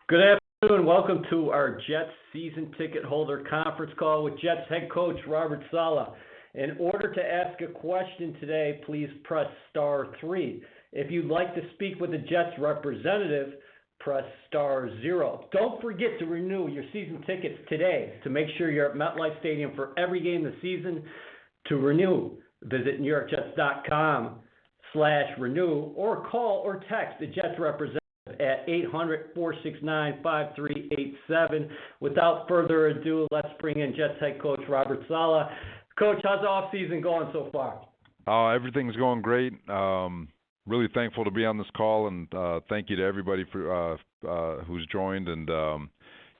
Good afternoon. Welcome to our Jets season ticket holder conference call with Jets head coach Robert Saleh. In order to ask a question today, please press star 3. If you'd like to speak with a Jets representative, press star 0. Don't forget to renew your season tickets today to make sure you're at MetLife Stadium for every game this season. To renew, visit NewYorkJets.com/renew or call or text the Jets representative at 800-469-5387. Without further ado, let's bring in Jets head coach Robert Saleh. Coach, how's the offseason going so far? Everything's going great. Really thankful to be on this call, and thank you to everybody for who's joined. And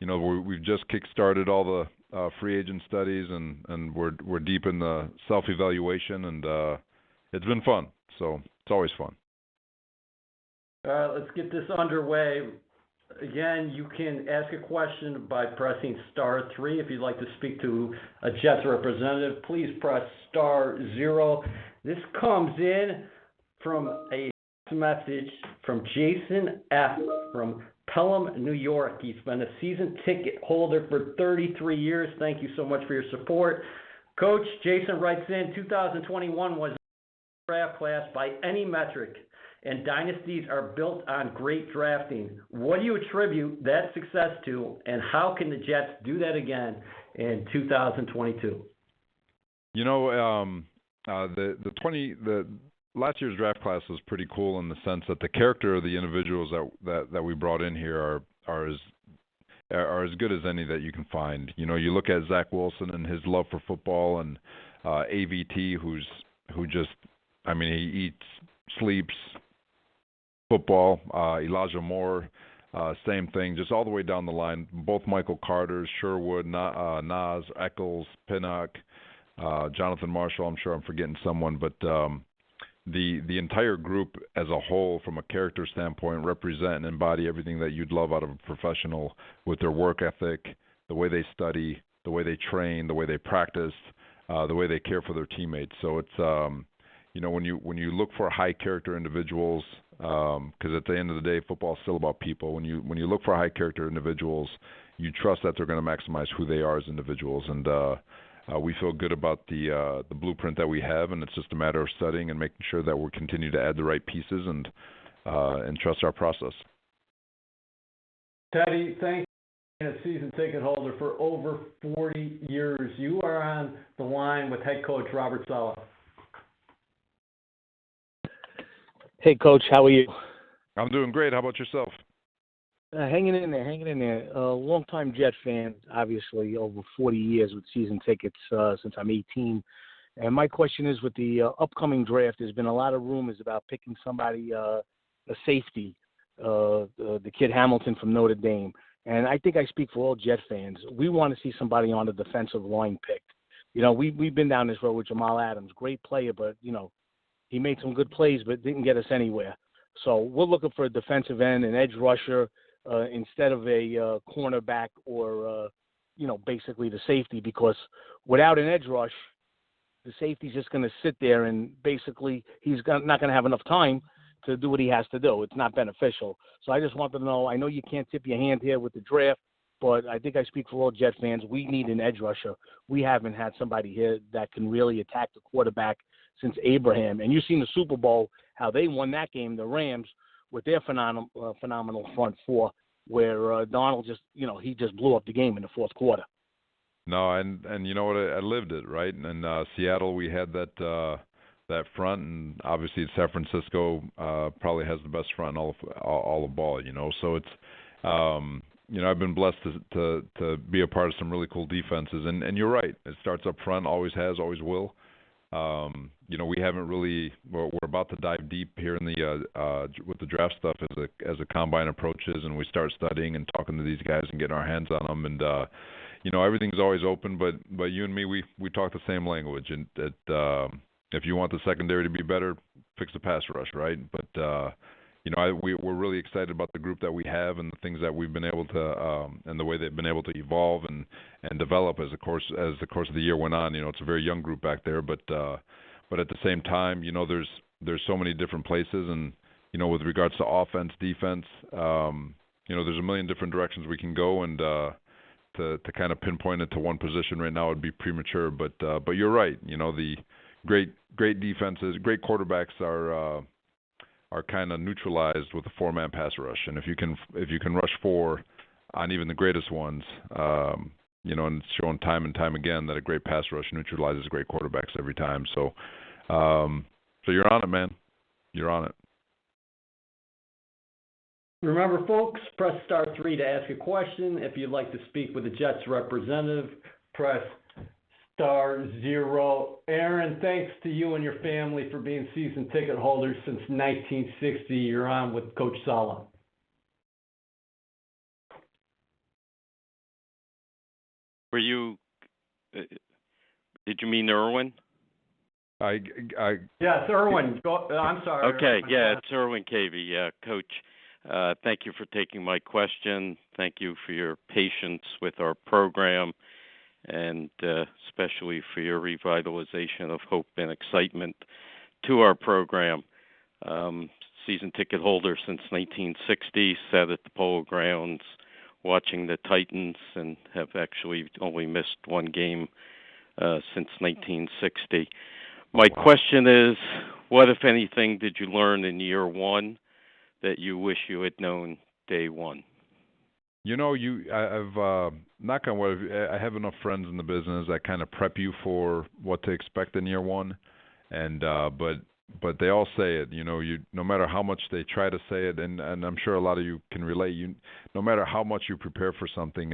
we've just kick-started all the free agent studies, and we're deep in the self-evaluation, and it's been fun. So it's always fun. All right, let's get this underway. Again, you can ask a question by pressing star 3. If you'd like to speak to a Jets representative, please press star 0. This comes in from a message from Jason F. from Pelham, New York. He's been a season ticket holder for 33 years. Thank you so much for your support. Coach, Jason writes in, 2021 was a draft class by any metric, and dynasties are built on great drafting. What do you attribute that success to, and how can the Jets do that again in 2022? The last year's draft class was pretty cool in the sense that the character of the individuals that we brought in here are as good as any that you can find. You look at Zach Wilson and his love for football, and AVT, he eats, sleeps football. Elijah Moore, same thing, just all the way down the line. Both Michael Carters, Sherwood, Nas, Eccles, Pinnock, Jonathan Marshall. I'm sure I'm forgetting someone, but the entire group as a whole, from a character standpoint, represent and embody everything that you'd love out of a professional, with their work ethic, the way they study, the way they train, the way they practice, the way they care for their teammates. So it's when you look for high character individuals, because at the end of the day, football is still about people. When you look for high character individuals, you trust that they're going to maximize who they are as individuals, and we feel good about the blueprint that we have, and it's just a matter of studying and making sure that we continue to add the right pieces and trust our process. Teddy, thank you, a season ticket holder for over 40 years. You are on the line with head coach Robert Saleh. Hey, Coach, how are you? I'm doing great. How about yourself? Hanging in there. Long-time Jet fan, obviously, over 40 years with season tickets since I'm 18. And my question is, with the upcoming draft, there's been a lot of rumors about picking somebody, a safety, the kid Hamilton from Notre Dame. And I think I speak for all Jet fans. We want to see somebody on the defensive line picked. We've been down this road with Jamal Adams, great player, but, he made some good plays but didn't get us anywhere. So we're looking for a defensive end, an edge rusher, instead of a cornerback or, basically the safety, because without an edge rush, the safety's just going to sit there and basically he's not going to have enough time to do what he has to do. It's not beneficial. So I just wanted to know, I know you can't tip your hand here with the draft, but I think I speak for all Jet fans. We need an edge rusher. We haven't had somebody here that can really attack the quarterback since Abraham. And you've seen the Super Bowl, how they won that game, the Rams, with their phenomenal front four, where Donald he just blew up the game in the fourth quarter. No, and you know what? I lived it, right? In Seattle, we had that front, and obviously San Francisco probably has the best front in all of ball, So it's, I've been blessed to be a part of some really cool defenses. And you're right. It starts up front, always has, always will. We haven't really. We're about to dive deep here in the with the draft stuff as the combine approaches, and we start studying and talking to these guys and getting our hands on them. And everything's always open, but you and me, we talk the same language. And if you want the secondary to be better, fix the pass rush, right? But we're really excited about the group that we have and the things that we've been able to, and the way they've been able to evolve and develop as the course of the year went on. It's a very young group back there, but at the same time, there's so many different places, and with regards to offense, defense, there's a million different directions we can go, and to kind of pinpoint it to one position right now would be premature. But you're right. The great defenses, great quarterbacks are kind of neutralized with a four-man pass rush, and if you can rush four on even the greatest ones, and it's shown time and time again that a great pass rush neutralizes great quarterbacks every time. So you're on it, man. You're on it. Remember, folks, press star 3 to ask a question. If you'd like to speak with a Jets representative, press star 0. Aaron, thanks to you and your family for being season ticket holders since 1960. You're on with Coach Saleh. Were you? Did you mean Irwin? Yes, Irwin. I'm sorry. Okay, yeah, it's Irwin Cavey. Yeah, Coach. Thank you for taking my question. Thank you for your patience with our program, and especially for your revitalization of hope and excitement to our program. Season ticket holder since 1960, sat at the Polo Grounds watching the Titans, and have actually only missed one game since 1960. My question is, what, if anything, did you learn in year one that you wish you had known day one? I've knock on wood, I have enough friends in the business that kind of prep you for what to expect in year one, and but they all say it. No matter how much they try to say it, and I'm sure a lot of you can relate. No matter how much you prepare for something,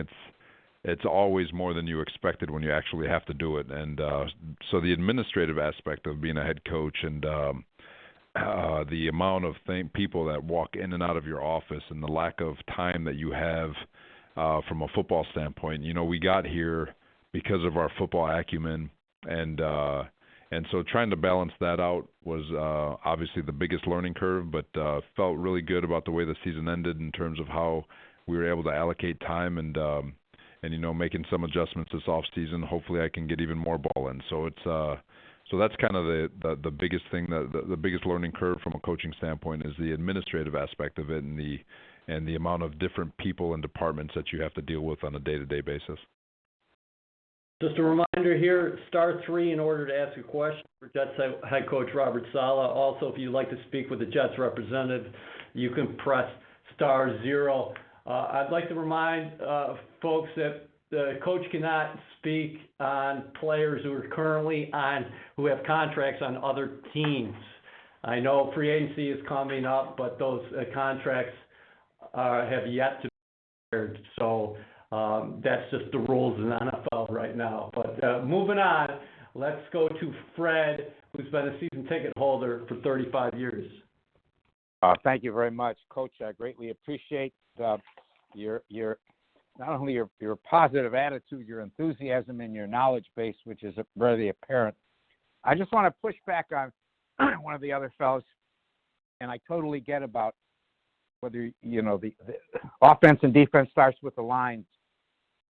it's always more than you expected when you actually have to do it. And so the administrative aspect of being a head coach, and the amount of people that walk in and out of your office, and the lack of time that you have from a football standpoint. We got here because of our football acumen, and so trying to balance that out was obviously the biggest learning curve, but felt really good about the way the season ended in terms of how we were able to allocate time, and making some adjustments this off season. Hopefully I can get even more ball in. So it's so that's kind of the biggest thing, the biggest learning curve from a coaching standpoint is the administrative aspect of it, and the amount of different people and departments that you have to deal with on a day-to-day basis. Just a reminder here, star 3 in order to ask a question for Jets head coach Robert Saleh. Also, if you'd like to speak with the Jets representative, you can press star 0. I'd like to remind folks that the coach cannot speak on players who are currently who have contracts on other teams. I know free agency is coming up, but those contracts have yet to be aired. So that's just the rules in the NFL right now. But moving on, let's go to Fred, who's been a season ticket holder for 35 years. Thank you very much, Coach. I greatly appreciate your not only your positive attitude, your enthusiasm, and your knowledge base, which is really apparent. I just want to push back on one of the other fellows, and I totally get about whether the offense and defense starts with the lines.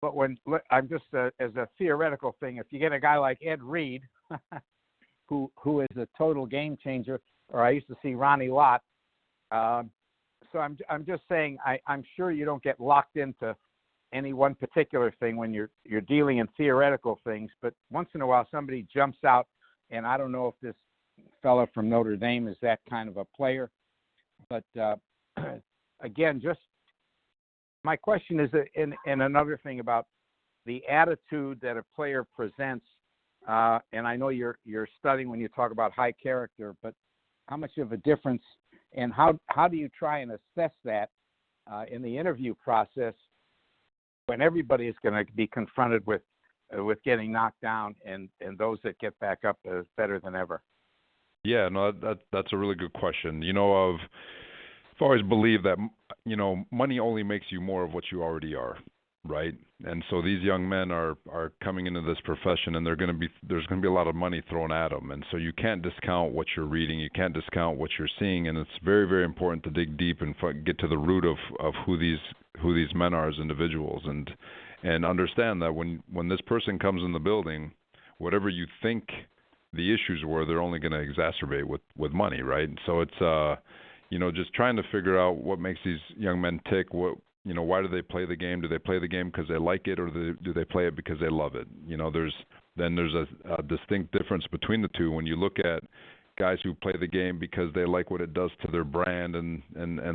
But I'm just as a theoretical thing, if you get a guy like Ed Reed, who is a total game changer, or I used to see Ronnie Lott. So I'm just saying I'm sure you don't get locked into any one particular thing when you're dealing in theoretical things. But once in a while somebody jumps out, and I don't know if this fella from Notre Dame is that kind of a player. But again, just my question is, and another thing about the attitude that a player presents, and I know you're studying when you talk about high character, but how much of a difference, and how do you try and assess that in the interview process when everybody is going to be confronted with getting knocked down, and those that get back up is better than ever? Yeah, no, that's a really good question. I've always believed that money only makes you more of what you already are, right? And so these young men are coming into this profession, and there's going to be a lot of money thrown at them, and so you can't discount what you're reading, you can't discount what you're seeing, and it's very, very important to dig deep and get to the root of who these men are as individuals, and understand that when this person comes in the building, whatever you think the issues were, they're only going to exacerbate with money, right? So it's just trying to figure out what makes these young men tick, why do they play the game? Do they play the game because they like it, or do they play it because they love it? There's a distinct difference between the two when you look at guys who play the game because they like what it does to their brand and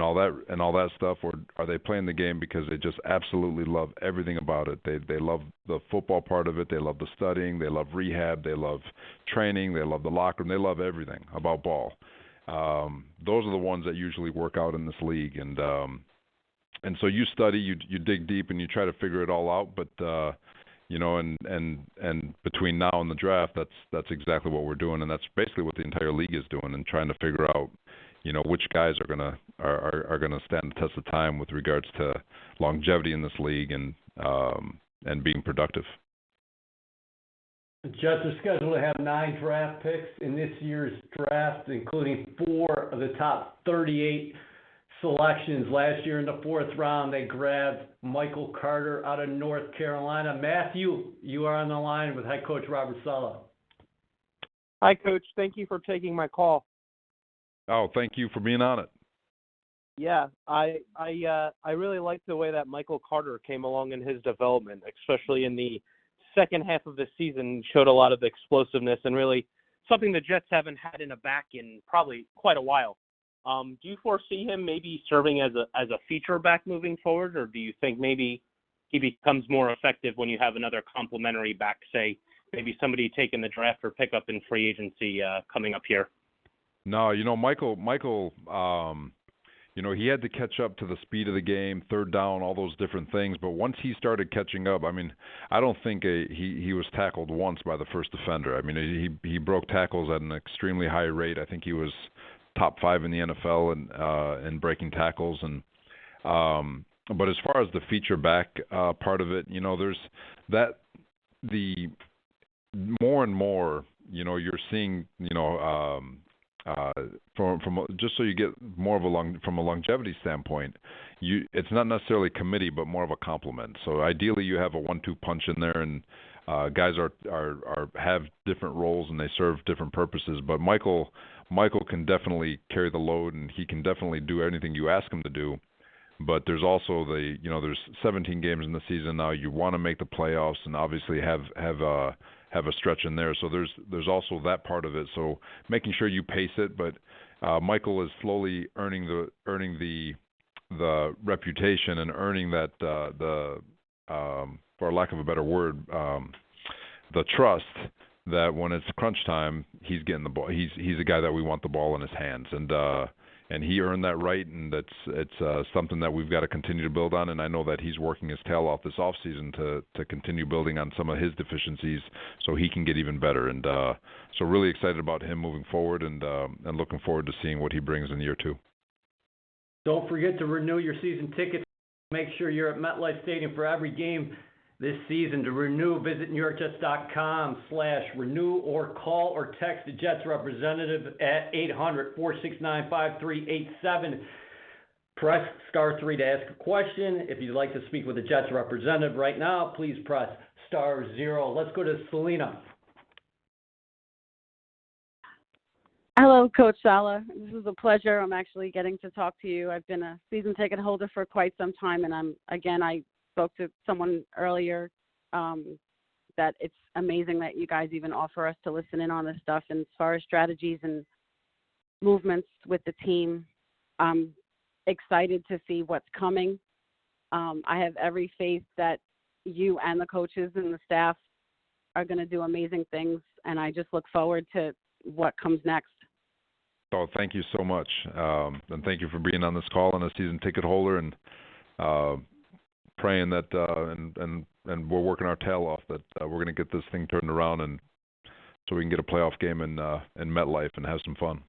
all that stuff, or are they playing the game because they just absolutely love everything about it? They love the football part of it, they love the studying, they love rehab, they love training, they love the locker room, they love everything about ball. Those are the ones that usually work out in this league, and so you study, you dig deep, and you try to figure it all out, but and between now and the draft, that's exactly what we're doing, and that's basically what the entire league is doing, and trying to figure out, which guys are gonna stand the test of time with regards to longevity in this league and being productive. The Jets are scheduled to have 9 draft picks in this year's draft, including 4 of the top 38 selections. Last year in the 4th round, they grabbed Michael Carter out of North Carolina. Matthew, you are on the line with head coach Robert Saleh. Hi, Coach. Thank you for taking my call. Oh, thank you for being on it. Yeah, I really liked the way that Michael Carter came along in his development, especially in the second half of the season. Showed a lot of explosiveness and really something the Jets haven't had in a back in probably quite a while. Do you foresee him maybe serving as a feature back moving forward, or do you think maybe he becomes more effective when you have another complementary back, say maybe somebody taking the draft or pickup in free agency coming up here? No, Michael, he had to catch up to the speed of the game, third down, all those different things. But once he started catching up, I don't think he was tackled once by the first defender. He broke tackles at an extremely high rate. I think he was top 5 in the NFL in breaking tackles. And but as far as the feature back part of it, there's that the more and more, you're seeing, from just so you get more of from a longevity standpoint, it's not necessarily committee, but more of a complement. So ideally, you have a 1-2 punch in there, and guys have different roles and they serve different purposes. But Michael can definitely carry the load, and he can definitely do anything you ask him to do. But there's also there's 17 games in the season now. You want to make the playoffs, and obviously have a stretch in there. So there's also that part of it. So making sure you pace it, but Michael is slowly earning the reputation and earning that for lack of a better word, the trust that when it's crunch time, he's getting the ball. He's a guy that we want the ball in his hands, and he earned that right, and it's something that we've got to continue to build on. And I know that he's working his tail off this off season to continue building on some of his deficiencies so he can get even better. And so really excited about him moving forward, and looking forward to seeing what he brings in year 2. Don't forget to renew your season tickets. Make sure you're at MetLife Stadium for every game this season. To renew, visit NewYorkJets.com/renew or call or text the Jets representative at 800-469-5387. Press star 3 to ask a question. If you'd like to speak with the Jets representative right now, please press star 0. Let's go to Selena. Hello, Coach Saleh. This is a pleasure. I'm actually getting to talk to you. I've been a season ticket holder for quite some time, and I spoke to someone earlier that it's amazing that you guys even offer us to listen in on this stuff. And as far as strategies and movements with the team, I'm excited to see what's coming. I have every faith that you and the coaches and the staff are going to do amazing things, and I just look forward to what comes next. Oh, thank you so much, and thank you for being on this call and a season ticket holder, and praying that and we're working our tail off that we're going to get this thing turned around, and so we can get a playoff game in MetLife and have some fun.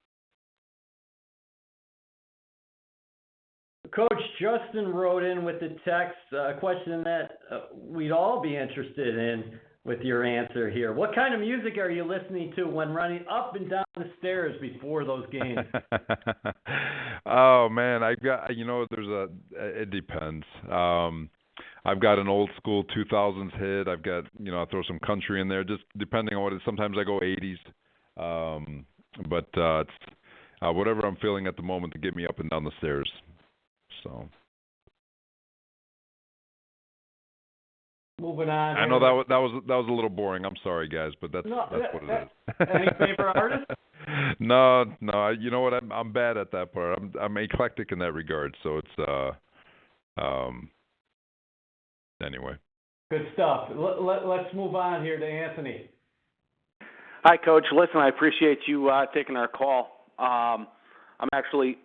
Coach, Justin wrote in with the text a question that we'd all be interested in with your answer here. What kind of music are you listening to when running up and down the stairs before those games? Oh man, I've got, it depends. I've got an old school 2000s hit. I've got, I throw some country in there, just depending on what it is. Sometimes I go 80s. But it's whatever I'm feeling at the moment to get me up and down the stairs. So Moving on. I know that was a little boring. I'm sorry, guys, but that's what it is. Any favorite artist? No. You know what? I'm bad at that part. I'm eclectic in that regard. So it's anyway. Good stuff. Let's move on here to Anthony. Hi, Coach. Listen, I appreciate you taking our call. I'm actually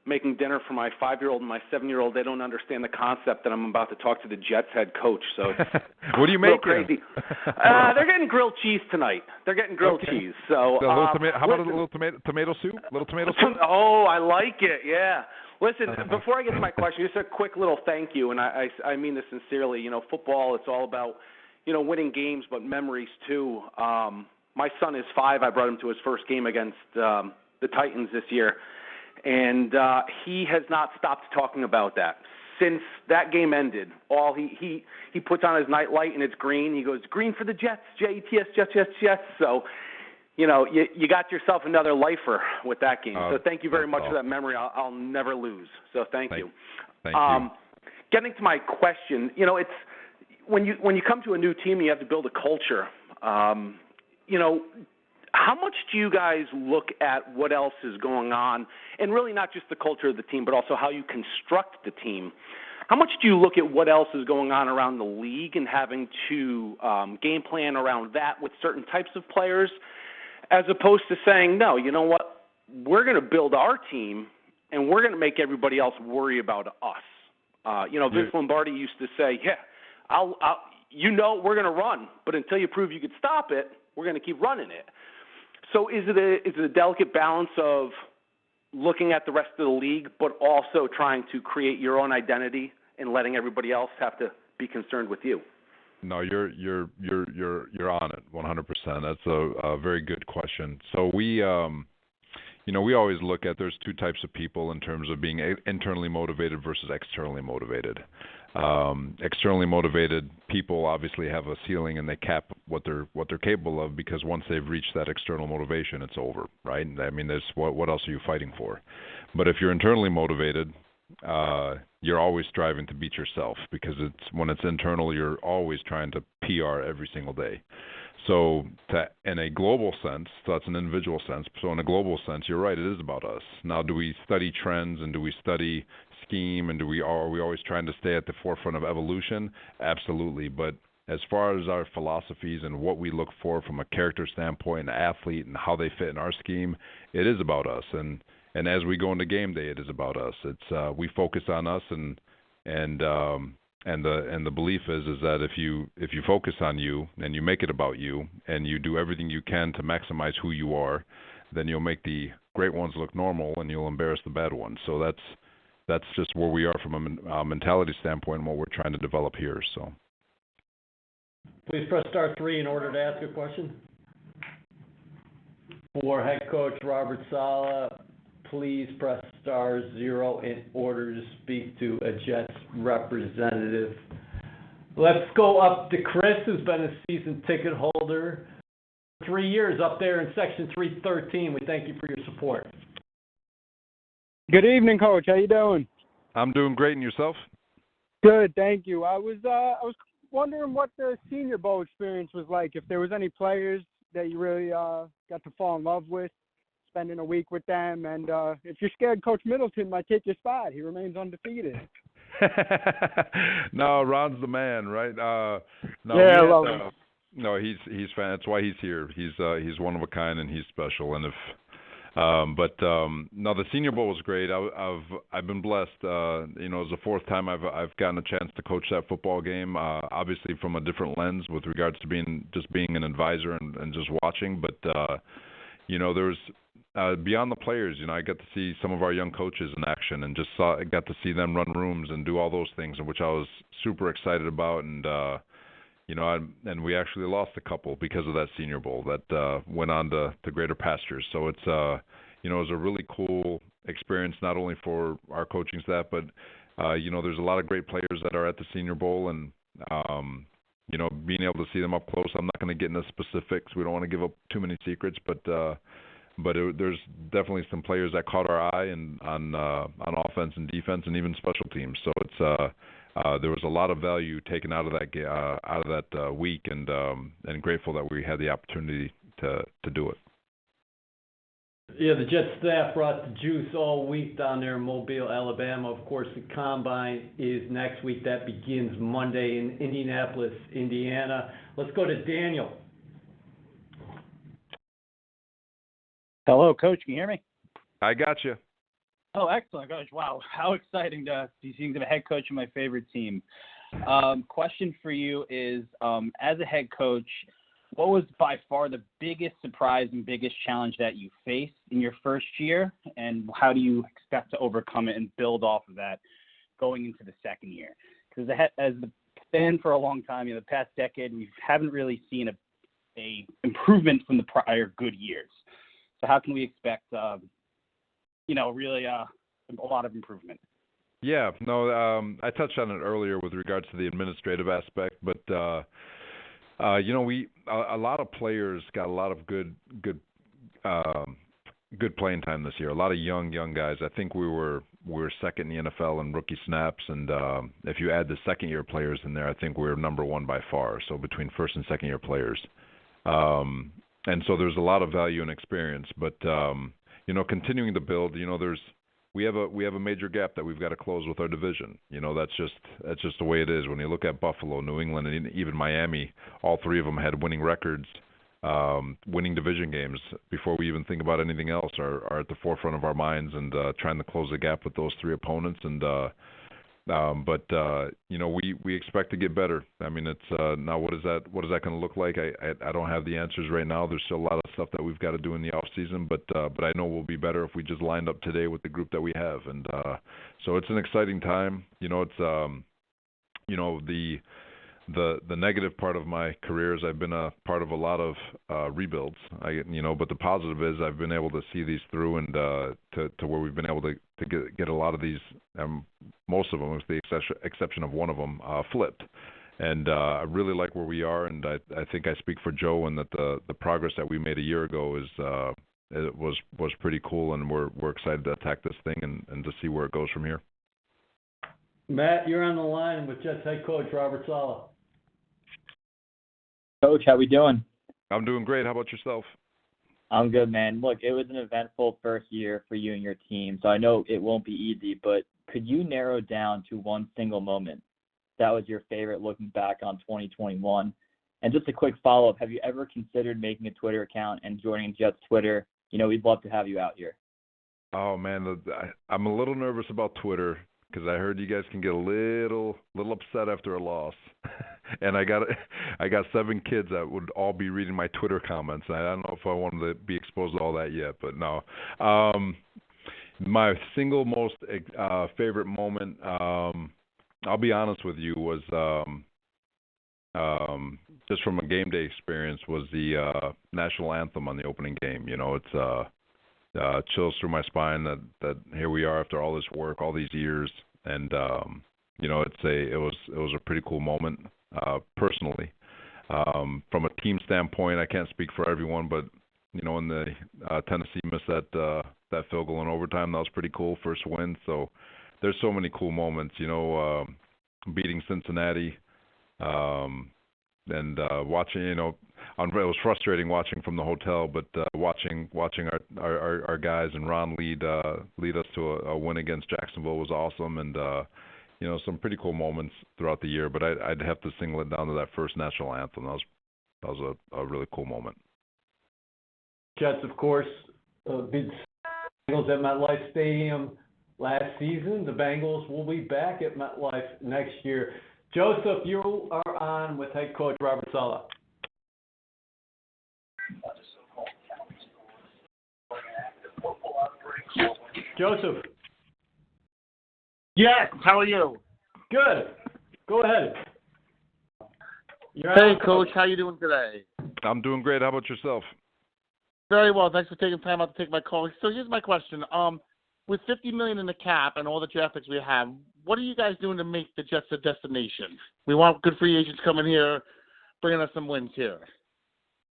making dinner for my 5-year-old and my 7-year-old. They don't understand the concept that I'm about to talk to the Jets head coach. So it's what are you making? crazy. They're getting grilled cheese tonight. They're getting grilled cheese. So how about a little tomato soup? Little tomato soup? Oh, I like it. Yeah. Listen, before I get to my question, just a quick little thank you, and I mean this sincerely. You know, football, it's all about, you know, winning games, but memories too. My son is 5. I brought him to his first game against the Titans this year, and he has not stopped talking about that since that game ended. All he puts on his night light and it's green. He goes, green for the Jets, Jets, Jets, Jets, Jets. So, you know, you got yourself another lifer with that game. So thank you very much for that memory. I'll never lose. So thank you. Thank you. Getting to my question, you know, it's when you come to a new team, you have to build a culture. You know, how much do you guys look at what else is going on, and really not just the culture of the team, but also how you construct the team? How much do you look at what else is going on around the league and having to game plan around that with certain types of players, as opposed to saying, no, you know what, we're going to build our team and we're going to make everybody else worry about us? You know, Vince Lombardi used to say, yeah, you know we're going to run, but until you prove you could stop it, we're going to keep running it. So is it a delicate balance of looking at the rest of the league, but also trying to create your own identity and letting everybody else have to be concerned with you? No, you're on it 100%. That's a very good question. So we always look at there's two types of people in terms of being internally motivated versus externally motivated. Externally motivated people obviously have a ceiling and they cap what they're capable of, because once they've reached that external motivation, it's over, right? I mean, there's what else are you fighting for? But if you're internally motivated, you're always striving to beat yourself, because when it's internal, you're always trying to PR every single day. So in a global sense, so that's an individual sense. So in a global sense, you're right, it is about us. Now, do we study trends and do we study scheme and are we always trying to stay at the forefront of evolution? Absolutely. But as far as our philosophies and what we look for from a character standpoint, an athlete, and how they fit in our scheme, it is about us. And as we go into game day, it is about us. It's we focus on us, and the belief is that if you focus on you and you make it about you and you do everything you can to maximize who you are, then you'll make the great ones look normal and you'll embarrass the bad ones. So that's just where we are from a mentality standpoint and what we're trying to develop here. So please press star 3 in order to ask a question. For head coach Robert Saleh, please press star 0 in order to speak to a Jets representative. Let's go up to Chris, who's been a season ticket holder for 3 years up there in section 313. We thank you for your support. Good evening, Coach. How you doing? I'm doing great, and yourself? Good, thank you. I was wondering what the Senior Bowl experience was like. If there was any players that you really got to fall in love with, spending a week with them, and if you're scared Coach Middleton might take your spot. He remains undefeated. No, Ron's the man, right? I love him. No, he's fan. That's why he's here. He's one of a kind and he's special. And no, the Senior Bowl was great. I've been blessed. It's the fourth time I've gotten a chance to coach that football game. Obviously from a different lens with regards to being an advisor and just watching. But there's beyond the players, I got to see some of our young coaches in action and got to see them run rooms and do all those things, which I was super excited about. And and we actually lost a couple because of that Senior Bowl that went on to greater pastures. So it's it was a really cool experience, not only for our coaching staff, but there's a lot of great players that are at the Senior Bowl, and being able to see them up close. I'm not going to get into specifics. We don't want to give up too many secrets, but there's definitely some players that caught our eye and on offense and defense and even special teams. So it's there was a lot of value taken out of that week, and grateful that we had the opportunity to do it. Yeah, the Jets staff brought the juice all week down there in Mobile, Alabama. Of course, the Combine is next week. That begins Monday in Indianapolis, Indiana. Let's go to Daniel. Hello, Coach. Can you hear me? I got you. Oh, excellent, Coach. Wow, how exciting to be seeing the head coach of my favorite team. Question for you is, as a head coach, what was by far the biggest surprise and biggest challenge that you faced in your first year, and how do you expect to overcome it and build off of that going into the second year? Because as the fan for a long time, the past decade, we haven't really seen a improvement from the prior good years. So how can we expect, really a lot of improvement? Yeah, no, I touched on it earlier with regards to the administrative aspect, but a lot of players got a lot of good playing time this year. A lot of young guys. I think we were second in the NFL in rookie snaps, and if you add the second year players in there, I think we're number one by far. So between first and second year players, and so there's a lot of value and experience. But continuing to build, we have a major gap that we've got to close with our division. That's just the way it is. When you look at Buffalo, New England, and even Miami, all three of them had winning records, winning division games before we even think about anything else. Are at the forefront of our minds, and trying to close the gap with those three opponents. And we expect to get better. I mean, it's now what is that going to look like? I don't have the answers right now. There's still a lot of stuff that we've got to do in the off season, but I know we'll be better if we just lined up today with the group that we have. And so it's an exciting time. It's the negative part of my career is I've been a part of a lot of rebuilds. But the positive is I've been able to see these through, and to where we've been able to get a lot of these, most of them, with the exception of one of them, flipped. And I really like where we are, and I think I speak for Joe, and that the progress that we made a year ago was pretty cool, and we're excited to attack this thing and to see where it goes from here. Matt, you're on the line with Jets head coach Robert Saleh. Coach, how we doing? I'm doing great. How about yourself? I'm good, man. Look, it was an eventful first year for you and your team, so I know it won't be easy, but could you narrow down to one single moment that was your favorite looking back on 2021? And just a quick follow-up, have you ever considered making a Twitter account and joining Jets Twitter? We'd love to have you out here. Oh, man, I'm a little nervous about Twitter, because I heard you guys can get a little upset after a loss. And I got 7 kids that would all be reading my Twitter comments. I don't know if I wanted to be exposed to all that yet, but no. My single most favorite moment, I'll be honest with you, was just from a game day experience, was the national anthem on the opening game. It's chills through my spine that here we are after all this work, all these years, and it was a pretty cool moment personally. From a team standpoint, I can't speak for everyone, but when the Tennessee missed that field goal in overtime, that was pretty cool, first win. So there's so many cool moments, beating Cincinnati, and watching, it was frustrating watching from the hotel, but watching our guys and Ron lead us to a win against Jacksonville was awesome, and some pretty cool moments throughout the year. But I'd have to single it down to that first national anthem. That was a really cool moment. Jets, of course, beat the Bengals at MetLife Stadium last season. The Bengals will be back at MetLife next year. Joseph, you are on with head coach Robert Saleh. Joseph. Yes, how are you? Good. Go ahead. Hey, Coach, how you doing today? I'm doing great. How about yourself? Very well. Thanks for taking time out to take my call. So here's my question. With $50 million in the cap and all the draft picks we have, what are you guys doing to make the Jets a destination? We want good free agents coming here, bringing us some wins here.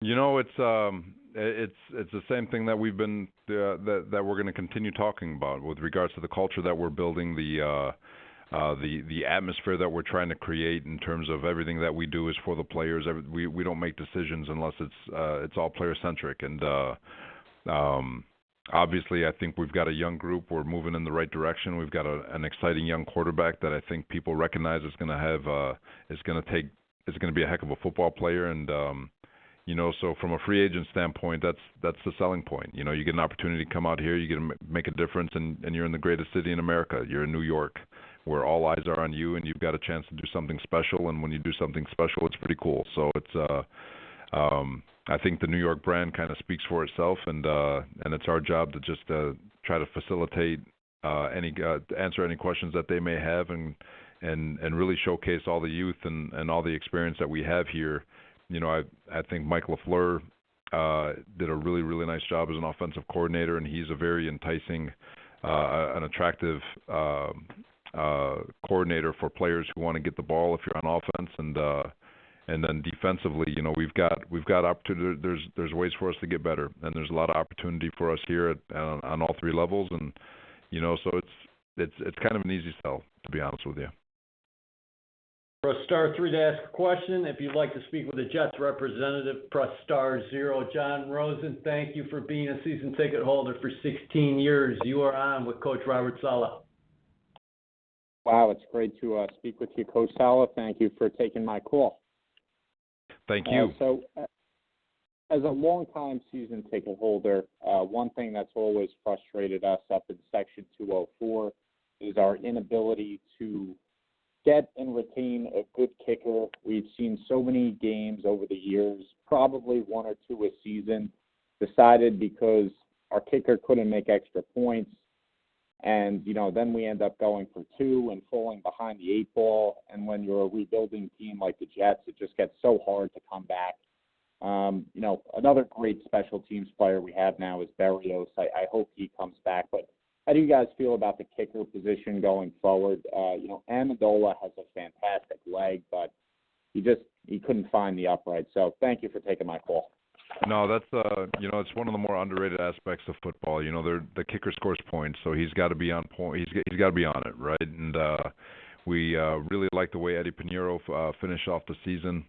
It's the same thing that we've been that we're going to continue talking about with regards to the culture that we're building, the the atmosphere that we're trying to create in terms of everything that we do is for the players. We don't make decisions unless it's all player centric. And obviously, I think we've got a young group. We're moving in the right direction. We've got an exciting young quarterback that I think people recognize is going to be a heck of a football player. And so from a free agent standpoint, that's the selling point. You get an opportunity to come out here, you get to make a difference, and you're in the greatest city in America. You're in New York, where all eyes are on you, and you've got a chance to do something special. And when you do something special, it's pretty cool. So it's I think the New York brand kind of speaks for itself, and it's our job to just try to facilitate answer any questions that they may have, and really showcase all the youth and all the experience that we have here. I think Mike LaFleur did a really, really nice job as an offensive coordinator, and he's a very enticing, an attractive coordinator for players who want to get the ball if you're on offense, and then defensively, we've got opportunity. There's ways for us to get better, and there's a lot of opportunity for us here on all three levels, and so it's kind of an easy sell, to be honest with you. Press star 3 to ask a question. If you'd like to speak with a Jets representative, press star 0. John Rosen, thank you for being a season ticket holder for 16 years. You are on with Coach Robert Saleh. Wow, it's great to speak with you, Coach Saleh. Thank you for taking my call. Thank you. As a longtime season ticket holder, one thing that's always frustrated us up in Section 204 is our inability to get and retain a good kicker. We've seen so many games over the years, probably one or two a season, decided because our kicker couldn't make extra points. And, then we end up going for two and falling behind the 8 ball. And when you're a rebuilding team like the Jets, it just gets so hard to come back. Another great special teams player we have now is Berrios. I hope he comes back. But how do you guys feel about the kicker position going forward? Amendola has a fantastic leg, but he couldn't find the upright. So thank you for taking my call. No, that's it's one of the more underrated aspects of football. The kicker scores points, so he's got to be on point. He's got to be on it, right? And we really like the way Eddie Pinheiro finished off the season.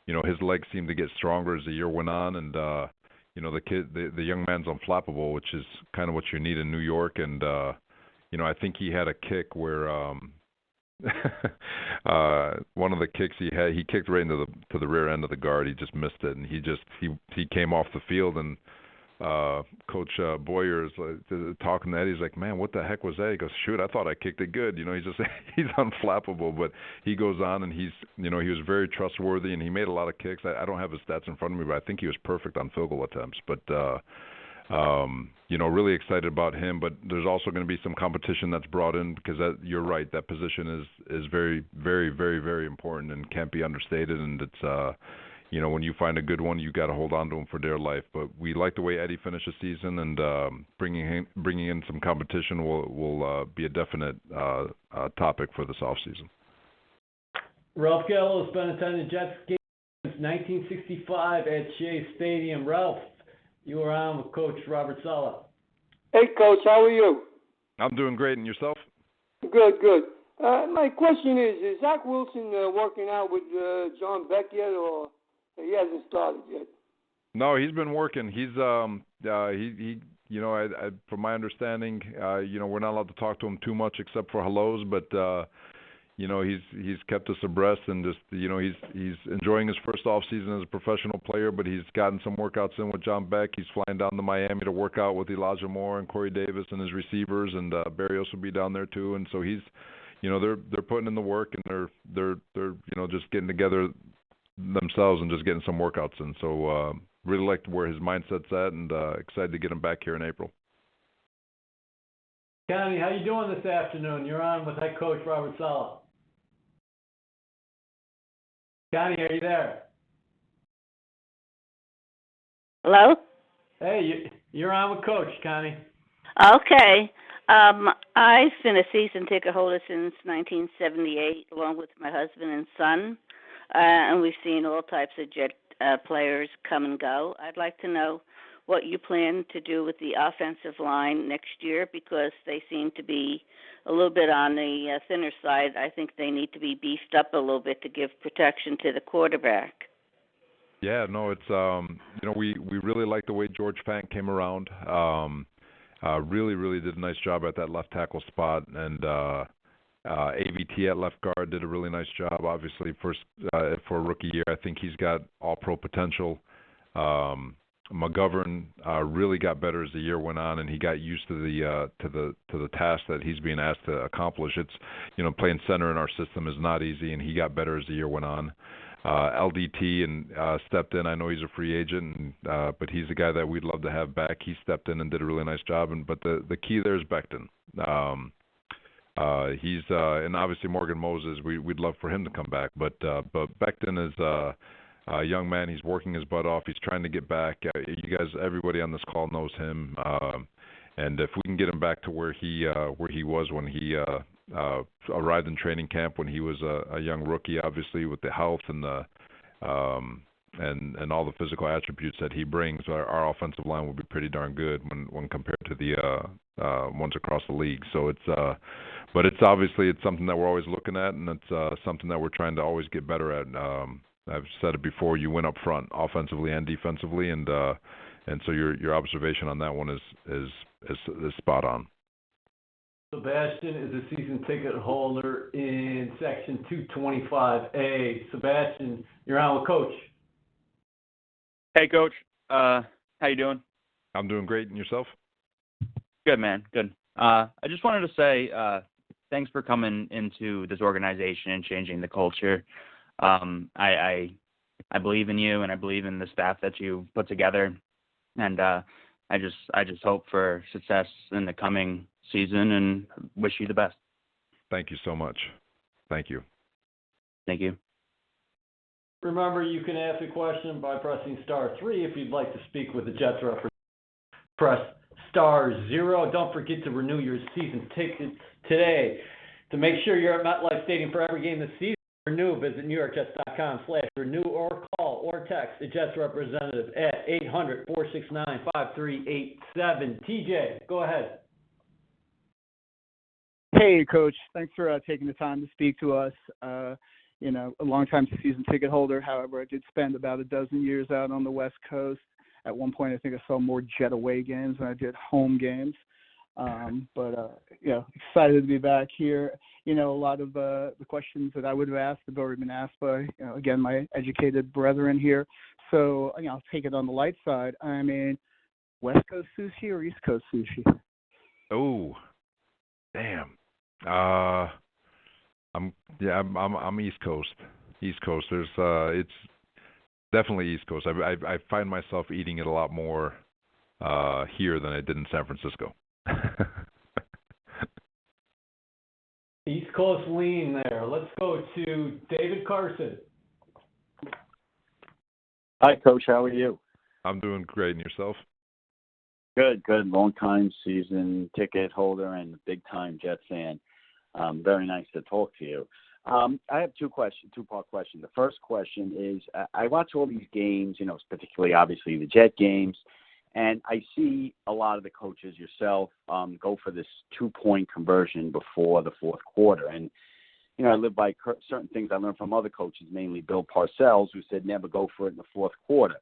His legs seemed to get stronger as the year went on, and the young man's unflappable, which is kind of what you need in New York. And I think he had a kick where one of the kicks he kicked right into the rear end of the guard. He just missed it, and he came off the field, and Coach Boyer is talking to Eddie. He's like, "Man, what the heck was that?" He goes, "Shoot, I thought I kicked it good." He's unflappable, but he goes on, and he was very trustworthy, and he made a lot of kicks. I don't have his stats in front of me, but I think he was perfect on field goal attempts. But really excited about him. But there's also going to be some competition that's brought in because you're right, that position is very, very, very, very important and can't be understated. And it's when you find a good one, you got to hold on to them for dear life. But we like the way Eddie finished the season, and bringing in some competition will be a definite topic for this offseason. Ralph Gallo has been attending Jets games since 1965 at Shea Stadium. Ralph, you are on with Coach Robert Saleh. Hey, Coach, how are you? I'm doing great, and yourself? Good. My question is Zach Wilson working out with John Beck yet, or he hasn't started yet? No, he's been working. He's from my understanding, we're not allowed to talk to him too much except for hellos, but he's kept us abreast, and just he's enjoying his first off season as a professional player, but he's gotten some workouts in with John Beck. He's flying down to Miami to work out with Elijah Moore and Corey Davis and his receivers, and Berrios will be down there too. And so he's they're putting in the work, and they're just getting together themselves and just getting some workouts in. So really like where his mindset's at, and excited to get him back here in April. Connie, how you doing this afternoon? You're on with head coach Robert Saleh. Connie, are you there? Hello? Hey, you're on with Coach, Connie. Okay. I've been a season ticket holder since 1978, along with my husband and son, and we've seen all types of Jet players come and go. I'd like to know what you plan to do with the offensive line next year, because they seem to be a little bit on the thinner side. I think they need to be beefed up a little bit to give protection to the quarterback. Yeah, no, it's we really like the way George Fant came around. Really did a nice job at that left tackle spot, and AVT at left guard did a really nice job. Obviously, for a rookie year, I think he's got all-pro potential. McGovern really got better as the year went on, and he got used to the task that he's being asked to accomplish. It's playing center in our system is not easy, and he got better as the year went on. LDT and stepped in. I know he's a free agent, but he's the guy that we'd love to have back. He stepped in and did a really nice job. But the key there is Becton. He's and obviously Morgan Moses. We'd love for him to come back, but Becton is a young man. He's working his butt off. He's trying to get back. You guys, everybody on this call knows him. And if we can get him back to where he was when he arrived in training camp, when he was a young rookie, obviously with the health and the and all the physical attributes that he brings, our offensive line will be pretty darn good when compared to the ones across the league. So but it's obviously something that we're always looking at, and it's something that we're trying to always get better at. I've said it before. You win up front, offensively and defensively, and so your observation on that one is spot on. Sebastian is a season ticket holder in section 225A. Sebastian, you're on with Coach. Hey, Coach. How you doing? I'm doing great, and yourself? Good, man. Good. I just wanted to say thanks for coming into this organization and changing the culture. I believe in you, and I believe in the staff that you put together, and I just hope for success in the coming season and wish you the best. Thank you so much. Thank you. Thank you. Remember, you can ask a question by pressing star 3. If you'd like to speak with the Jets representative, press star 0. Don't forget to renew your season tickets today. To make sure you're at MetLife Stadium for every game this season, renew, visit NewYorkJets.com/renew or call or text the Jets representative at 800-469-5387. TJ, go ahead. Hey, Coach. Thanks for taking the time to speak to us. A long-time season ticket holder. However, I did spend about a dozen years out on the West Coast. At one point, I think I saw more Jet away games than I did home games. Excited to be back here. A lot of the questions that I would have asked have already been asked by, again, my educated brethren here. So, I'll take it on the light side. I mean, West Coast sushi or East Coast sushi? Oh, damn. I'm East Coast. East Coast. It's definitely East Coast. I find myself eating it a lot more here than I did in San Francisco. East Coast lean there. Let's go to David Carson. Hi, Coach. How are you? I'm doing great. And yourself? Good. Long-time season ticket holder and big-time Jet fan. Very nice to talk to you. I have two-part question. The first question is, I watch all these games, particularly, obviously, the Jet games, and I see a lot of the coaches, yourself, go for this two-point conversion before the fourth quarter. And, I live by certain things I learned from other coaches, mainly Bill Parcells, who said never go for it in the fourth quarter.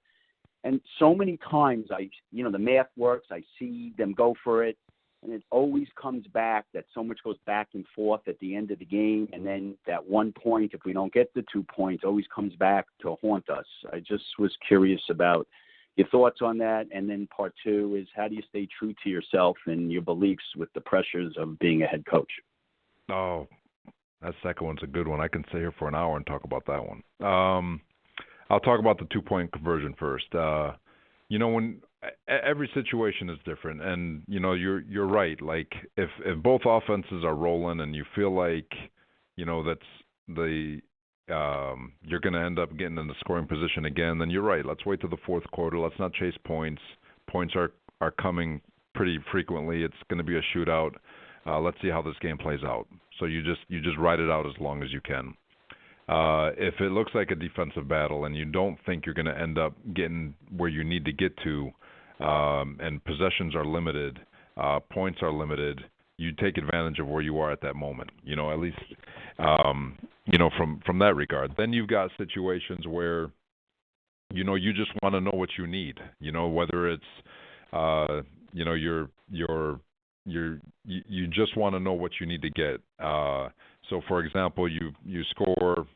And so many times, the math works. I see them go for it, and it always comes back that so much goes back and forth at the end of the game, and then that 1 point, if we don't get the 2 points, always comes back to haunt us. I just was curious about your thoughts on that. And then part 2 is, how do you stay true to yourself and your beliefs with the pressures of being a head coach? Oh, that second one's a good one. I can stay here for an hour and talk about that one. I'll talk about the 2-point conversion first. When every situation is different, and you're right. Like if both offenses are rolling and you feel like that's the you're going to end up getting in the scoring position again, then you're right. Let's wait till the fourth quarter. Let's not chase points. Points are coming pretty frequently. It's going to be a shootout. Let's see how this game plays out. So you just ride it out as long as you can. If it looks like a defensive battle and you don't think you're going to end up getting where you need to get to, and possessions are limited, points are limited, you take advantage of where you are at that moment. At least from that regard. Then you've got situations where you just want to know what you need. Whether it's you just want to know what you need to get. So for example, you score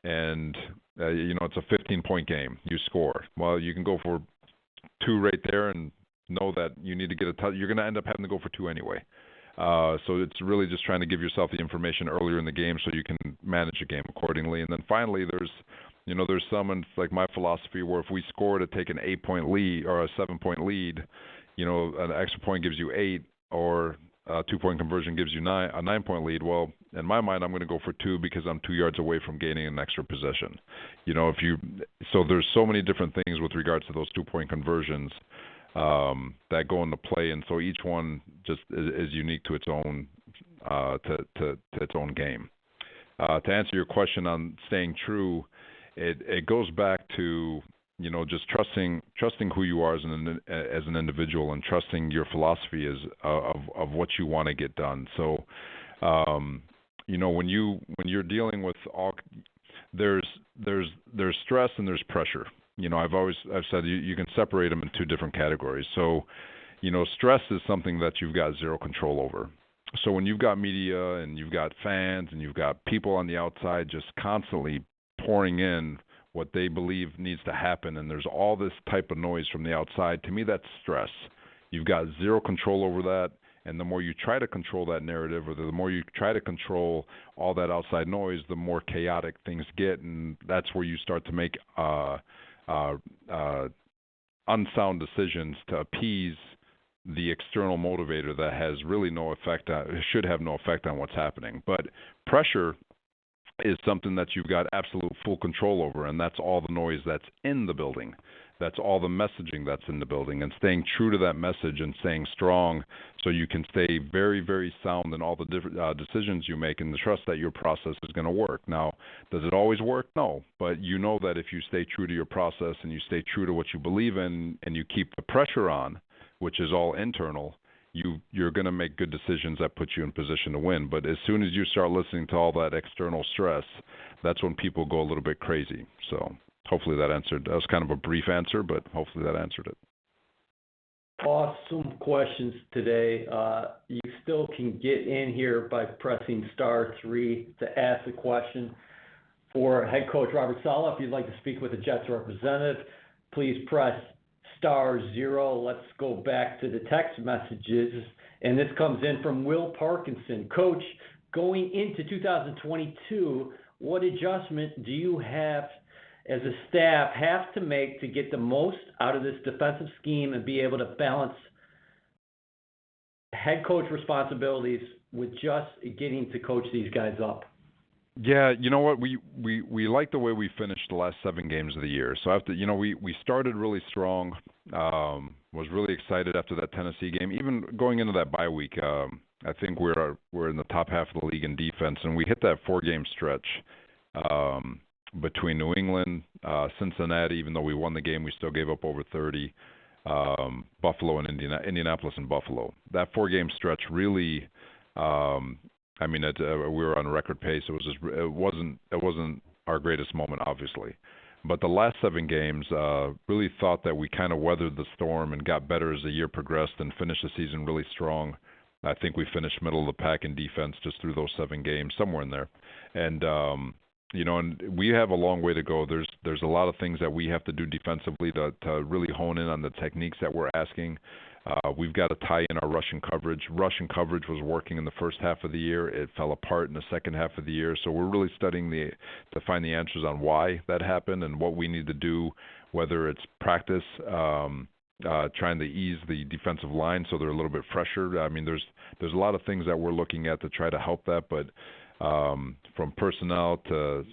and it's a 15-point game. You score. Well, you can go for 2 right there and know that you need to get you're going to end up having to go for 2 anyway. So it's really just trying to give yourself the information earlier in the game so you can manage the game accordingly. And then finally, there's some, and it's like my philosophy, where if we score to take an 8-point lead or a 7-point lead, an extra point gives you 8, or a 2-point conversion gives you a 9-point lead. Well, in my mind, I'm going to go for 2 because I'm 2 yards away from gaining an extra possession. So there's so many different things with regards to those 2-point conversions that go into play, and so each one just is unique to its own to its own game. To answer your question on staying true, it goes back to just trusting who you are as an individual, and trusting your philosophy of what you want to get done. So when you're dealing with there's stress and there's pressure. I've said you can separate them in 2 different categories. So, stress is something that you've got zero control over. So when you've got media and you've got fans and you've got people on the outside just constantly pouring in what they believe needs to happen, and there's all this type of noise from the outside, to me that's stress. You've got zero control over that, and the more you try to control that narrative, or the more you try to control all that outside noise, the more chaotic things get, and that's where you start to make unsound decisions to appease the external motivator that has really no effect, should have no effect on what's happening. But pressure is something that you've got absolute full control over, and that's all the noise that's in the building. That's all the messaging that's in the building, and staying true to that message and staying strong so you can stay very, very sound in all the different decisions you make, and the trust that your process is going to work. Now, does it always work? No, but you know that if you stay true to your process and you stay true to what you believe in, and you keep the pressure on, which is all internal, you're going to make good decisions that put you in position to win. But as soon as you start listening to all that external stress, that's when people go a little bit crazy. So hopefully that answered. That was kind of a brief answer, but hopefully that answered it. Awesome questions today. You still can get in here by pressing *3 to ask a question. For head coach Robert Saleh, if you'd like to speak with a Jets representative, please press *0. Let's go back to the text messages, and this comes in from Will Parkinson. Coach, going into 2022, what adjustment do you have as a staff have to make to get the most out of this defensive scheme and be able to balance head coach responsibilities with just getting to coach these guys up? Yeah, you know what? We like the way we finished the last 7 games of the year. So after, we started really strong. Was really excited after that Tennessee game. Even going into that bye week, I think we're in the top half of the league in defense, and we hit that 4-game stretch between New England, Cincinnati. Even though we won the game, we still gave up over 30. Buffalo and Indianapolis and Buffalo. That 4-game stretch really. We were on a record pace. It wasn't our greatest moment, obviously, but the last 7 games really thought that we kind of weathered the storm and got better as the year progressed and finished the season really strong. I think we finished middle of the pack in defense just through those 7 games, somewhere in there, and and we have a long way to go. There's a lot of things that we have to do defensively to really hone in on the techniques that we're asking. We've got to tie in our Russian coverage. Russian coverage was working in the first half of the year. It fell apart in the second half of the year. So we're really studying to find the answers on why that happened and what we need to do, whether it's practice, trying to ease the defensive line so they're a little bit fresher. I mean, there's a lot of things that we're looking at to try to help that, but from personnel to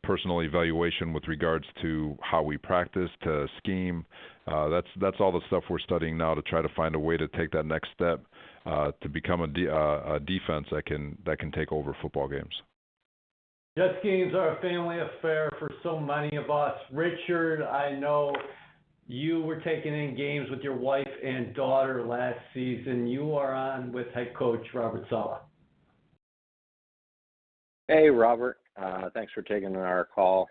personal evaluation with regards to how we practice to scheme. That's all the stuff we're studying now to try to find a way to take that next step to become a defense that can take over football games. Jets games are a family affair for so many of us. Richard, I know You were taking in games with your wife and daughter last season. You are on with head coach Robert Saleh. Hey, Robert. Thanks for taking our call.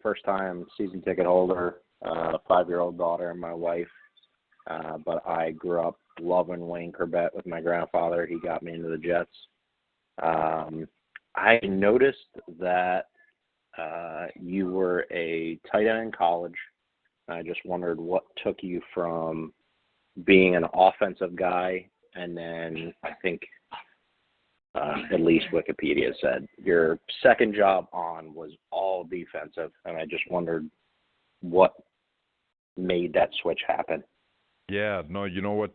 First time season ticket holder, 5-year-old daughter and my wife. But I grew up loving Wayne Corbett with my grandfather. He got me into the Jets. I noticed that you were a tight end in college. I just wondered what took you from being an offensive guy, and then I think at least Wikipedia said your second job on was all defensive, and I just wondered what made that switch happen. Yeah, no, you know what?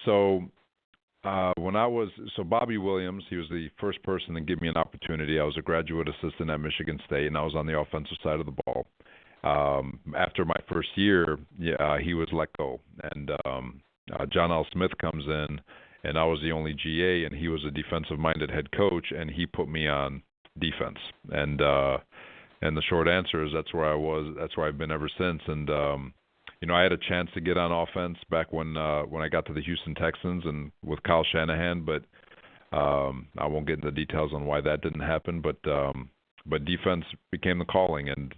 So Bobby Williams, he was the first person to give me an opportunity. I was a graduate assistant at Michigan State, and I was on the offensive side of the ball. After my first year, he was let go, and John L. Smith comes in, and I was the only GA, and he was a defensive-minded head coach, and he put me on defense. And the short answer is that's where I was. That's where I've been ever since. And I had a chance to get on offense back when I got to the Houston Texans and with Kyle Shanahan, but I won't get into details on why that didn't happen. But defense became the calling, and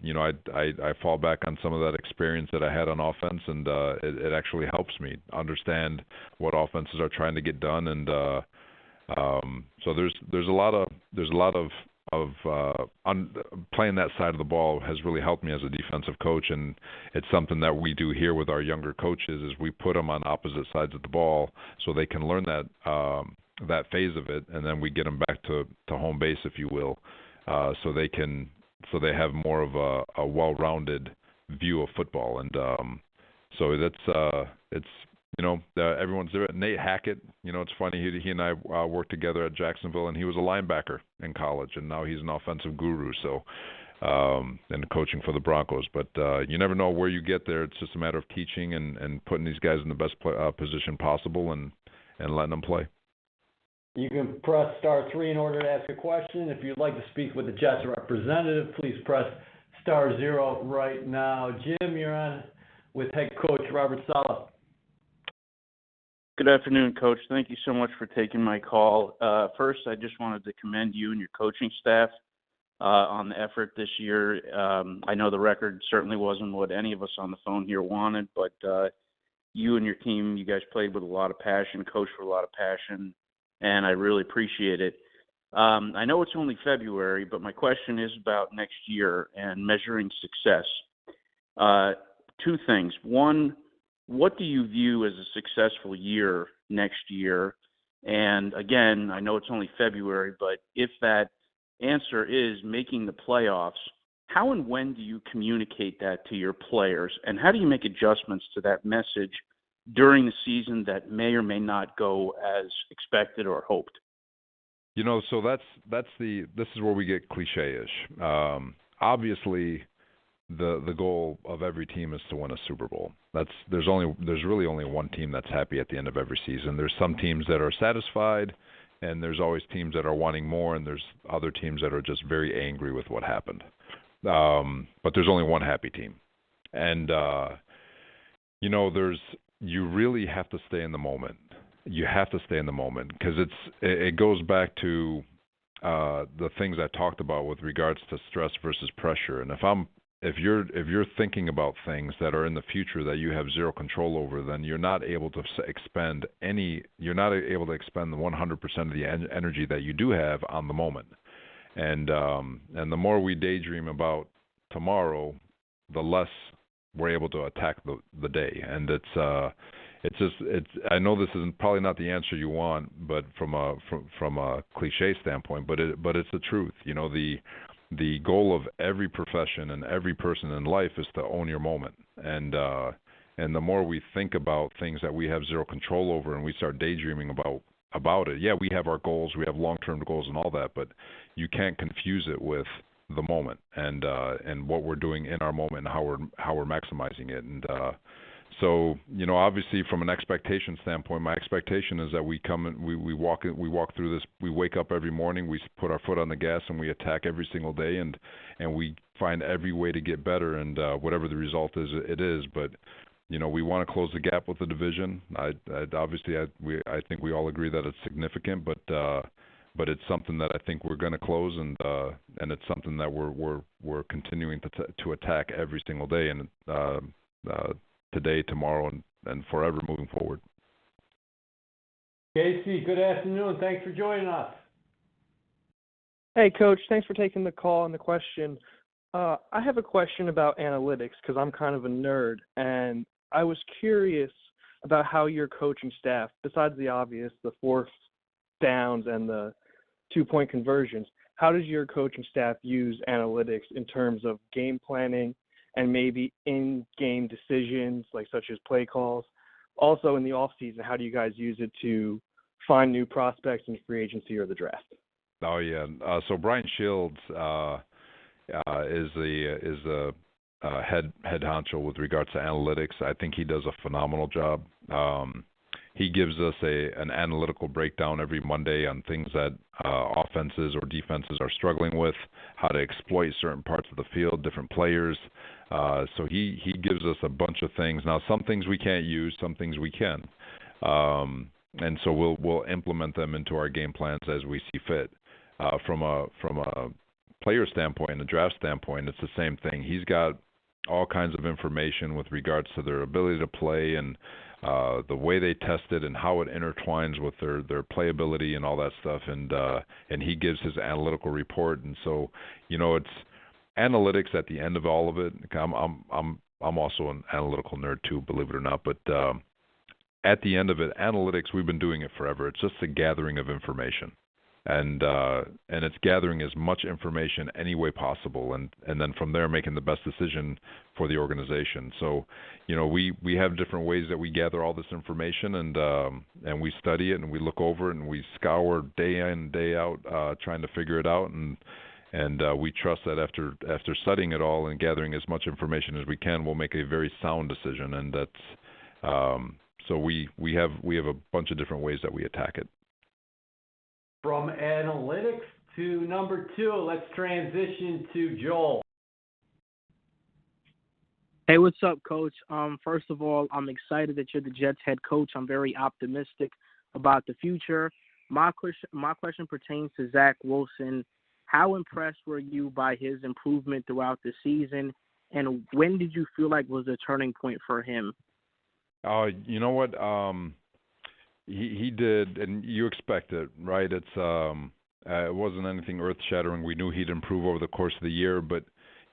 I fall back on some of that experience that I had on offense, and it actually helps me understand what offenses are trying to get done, and so there's a lot of playing that side of the ball has really helped me as a defensive coach, and it's something that we do here with our younger coaches is we put them on opposite sides of the ball so they can learn that phase of it, and then we get them back to home base, if you will. So they have more of a well-rounded view of football, and so it's everyone's there. Nate Hackett, it's funny, he and I worked together at Jacksonville, and he was a linebacker in college, and now he's an offensive guru. So and coaching for the Broncos, but you never know where you get there. It's just a matter of teaching and putting these guys in the best position possible and letting them play. You can press *3 in order to ask a question. If you'd like to speak with the Jets representative, please press *0 right now. Jim, you're on with head coach Robert Saleh. Good afternoon, Coach. Thank you so much for taking my call. First, I just wanted to commend you and your coaching staff on the effort this year. I know the record certainly wasn't what any of us on the phone here wanted, but you and your team, you guys played with a lot of passion, coached with a lot of passion, and I really appreciate it. I know it's only February, but my question is about next year and measuring success. Two things. One, what do you view as a successful year next year? And again, I know it's only February, but if that answer is making the playoffs, how and when do you communicate that to your players? And how do you make adjustments to that message during the season that may or may not go as expected or hoped? So this is where we get cliche-ish. Obviously, the goal of every team is to win a Super Bowl. There's really only one team that's happy at the end of every season. There's some teams that are satisfied, and there's always teams that are wanting more, and there's other teams that are just very angry with what happened. But there's only one happy team, and you really have to stay in the moment. You have to stay in the moment because it goes back to the things I talked about with regards to stress versus pressure. And if you're thinking about things that are in the future that you have zero control over, then you're not able to expend the 100% of the energy that you do have on the moment. And the more we daydream about tomorrow, the less we're able to attack the day. And I know this is probably not the answer you want, but from a cliche standpoint, but it's the truth. The goal of every profession and every person in life is to own your moment. And the more we think about things that we have zero control over and we start daydreaming about it, yeah, we have our goals, we have long-term goals and all that, but you can't confuse it with the moment and what we're doing in our moment and how we're maximizing it. And So, obviously from an expectation standpoint, my expectation is that we come and we walk through this. We wake up every morning, we put our foot on the gas, and we attack every single day, and we find every way to get better. And whatever the result is, it is. But we want to close the gap with the division. I think we all agree that it's significant, but it's something that I think we're going to close, and it's something that we're continuing to attack every single day, and today, tomorrow, and forever moving forward. Casey, good afternoon. Thanks for joining us. Hey, Coach. Thanks for taking the call and the question. I have a question about analytics because I'm kind of a nerd, and I was curious about how your coaching staff, besides the obvious, the fourth downs and the 2-point conversions, how does your coaching staff use analytics in terms of game planning and maybe in-game decisions, such as play calls? Also, in the off-season, how do you guys use it to find new prospects in free agency or the draft? Oh, yeah. So Brian Shields is the head honcho with regards to analytics. I think he does a phenomenal job. He gives us an analytical breakdown every Monday on things that offenses or defenses are struggling with, how to exploit certain parts of the field, different players. So he gives us a bunch of things. Now, some things we can't use, some things we can. And so we'll implement them into our game plans as we see fit. From a player standpoint, a draft standpoint, it's the same thing. He's got all kinds of information with regards to their ability to play and the way they test it and how it intertwines with their playability and all that stuff, and he gives his analytical report. And so, it's analytics at the end of all of it. I'm also an analytical nerd too, believe it or not, but at the end of it, analytics, we've been doing it forever. It's just a gathering of information. And it's gathering as much information any way possible, and then from there making the best decision for the organization. So, we have different ways that we gather all this information, and we study it and we look over it and we scour day in, day out, trying to figure it out, and we trust that after studying it all and gathering as much information as we can, we'll make a very sound decision. And that's so we have a bunch of different ways that we attack it. From analytics to number 2, let's transition to Joel. Hey, what's up, Coach? First of all, I'm excited that you're the Jets head coach. I'm very optimistic about the future. My question pertains to Zach Wilson. How impressed were you by his improvement throughout the season, and when did you feel like was the turning point for him? You know what? He did, and you expect it, right? It wasn't anything earth-shattering. We knew he'd improve over the course of the year, but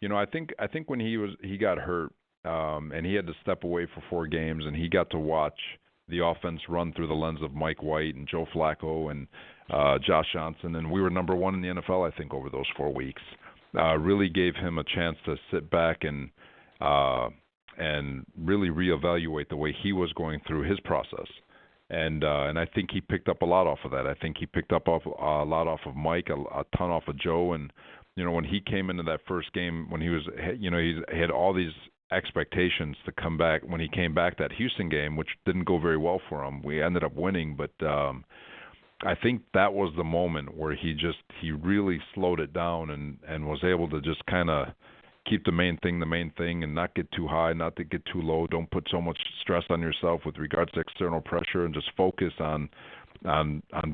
I think when he got hurt, and he had to step away for 4 games, and he got to watch the offense run through the lens of Mike White and Joe Flacco and Josh Johnson, and we were number 1 in the NFL, I think, over those 4 weeks. Really gave him a chance to sit back and really reevaluate the way he was going through his process. And I think he picked up a lot off of that. I think he picked up a lot off of Mike, a ton off of Joe. And when he came into that first game, when he was, he had all these expectations to come back. When he came back that Houston game, which didn't go very well for him, we ended up winning. But I think that was the moment where he really slowed it down and was able to just kind of keep the main thing, and not get too high, not to get too low. Don't put so much stress on yourself with regards to external pressure, and just focus on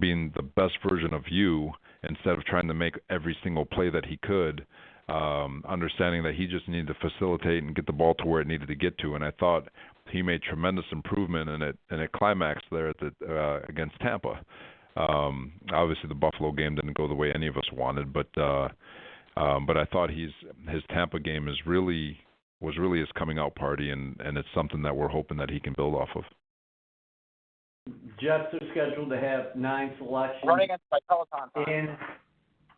being the best version of you instead of trying to make every single play that he could. Understanding that he just needed to facilitate and get the ball to where it needed to get to, and I thought he made tremendous improvement in it climaxed there at against Tampa. Obviously, the Buffalo game didn't go the way any of us wanted, but I thought his Tampa game was really his coming out party, and it's something that we're hoping that he can build off of. Jets are scheduled to have 9 selections in